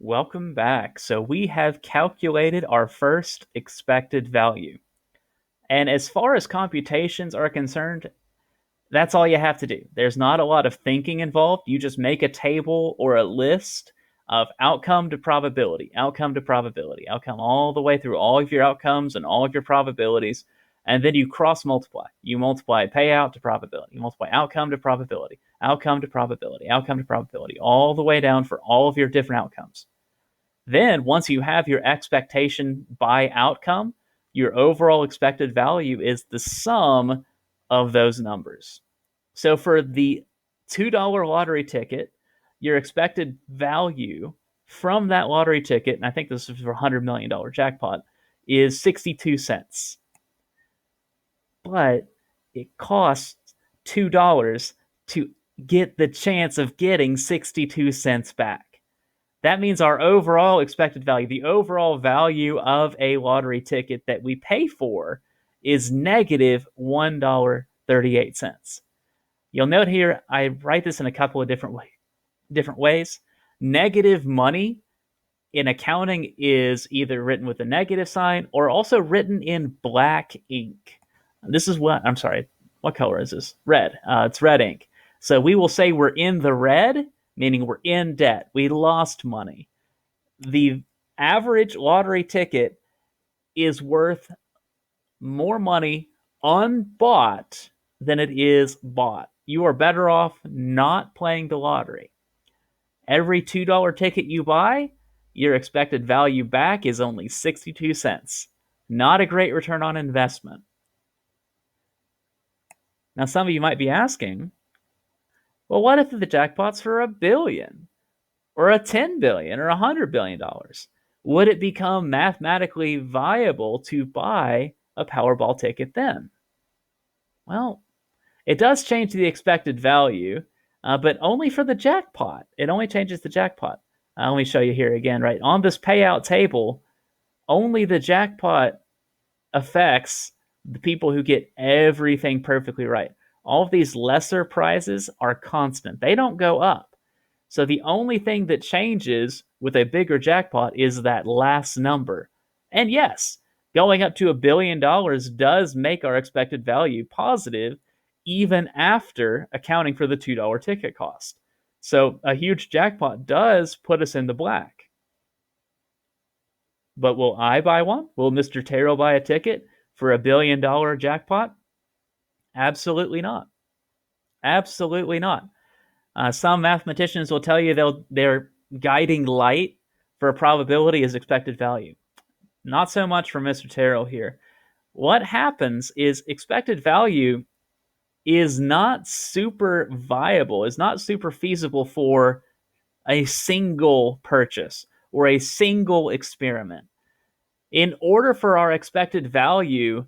Welcome back. So we have calculated our first expected value. And as far as computations are concerned, that's all you have to do. There's not a lot of thinking involved. You just make a table or a list of outcome to probability, outcome to probability, outcome all the way through all of your outcomes and all of your probabilities. And then you cross multiply. You multiply payout to probability, you multiply outcome to probability, outcome to probability, outcome to probability, all the way down for all of your different outcomes. Then, once you have your expectation by outcome, your overall expected value is the sum of those numbers. So, for the $2 lottery ticket, your expected value from that lottery ticket, and I think this is for a $100 million jackpot, is 62 cents. But it costs $2 to get the chance of getting 62 cents back. That means our overall expected value, the overall value of a lottery ticket that we pay for, is negative $1.38. You'll note here, I write this in a couple of different ways. Negative money in accounting is either written with a negative sign or also written in black ink. This is I'm sorry, what color is this? Red. It's red ink. So we will say we're in the red, meaning we're in debt. We lost money. The average lottery ticket is worth more money unbought than it is bought. You are better off not playing the lottery. Every $2 ticket you buy, your expected value back is only 62 cents. Not a great return on investment. Now, some of you might be asking, well, what if the jackpot's for $1 billion or a $10 billion or $100 billion? Would it become mathematically viable to buy a Powerball ticket then? Well, it does change the expected value, but only for the jackpot. It only changes the jackpot. Let me show you here again, right? On this payout table, only the jackpot affects the people who get everything perfectly right. All of these lesser prizes are constant. They don't go up. So the only thing that changes with a bigger jackpot is that last number. And yes, going up to $1 billion does make our expected value positive even after accounting for the $2 ticket cost. So a huge jackpot does put us in the black. But will I buy one? Will Mr. Terrell buy a ticket for $1 billion jackpot? Absolutely not. Absolutely not. Some mathematicians will tell you their guiding light for a probability is expected value. Not so much for Mr. Terrell here. What happens is expected value is not super viable, is not super feasible for a single purchase or a single experiment. In order for our expected value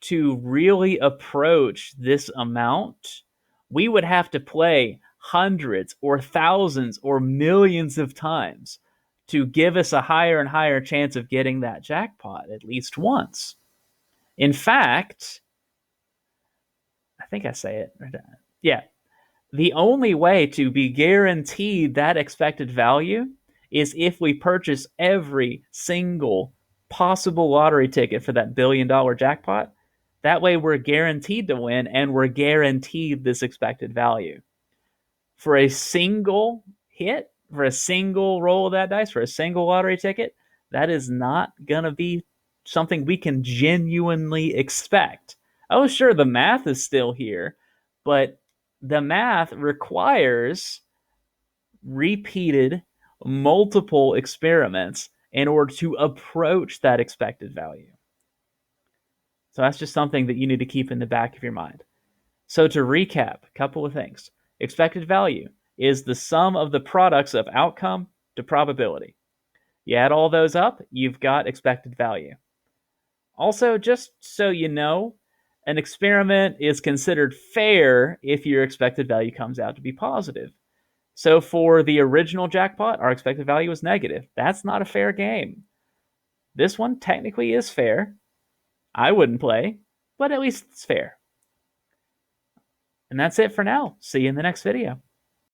to really approach this amount, we would have to play hundreds or thousands or millions of times to give us a higher and higher chance of getting that jackpot at least once. In fact, I think I say it. Yeah. The only way to be guaranteed that expected value is if we purchase every single possible lottery ticket for that $1 billion jackpot. That way we're guaranteed to win and we're guaranteed this expected value. For a single hit, for a single roll of that dice, for a single lottery ticket, that is not going to be something we can genuinely expect. Oh, sure, the math is still here, but the math requires repeated multiple experiments in order to approach that expected value. So that's just something that you need to keep in the back of your mind. So to recap, a couple of things. Expected value is the sum of the products of outcome to probability. You add all those up, you've got expected value. Also, just so you know, an experiment is considered fair if your expected value comes out to be positive. So for the original jackpot, our expected value was negative. That's not a fair game. This one technically is fair. I wouldn't play, but at least it's fair. And that's it for now. See you in the next video.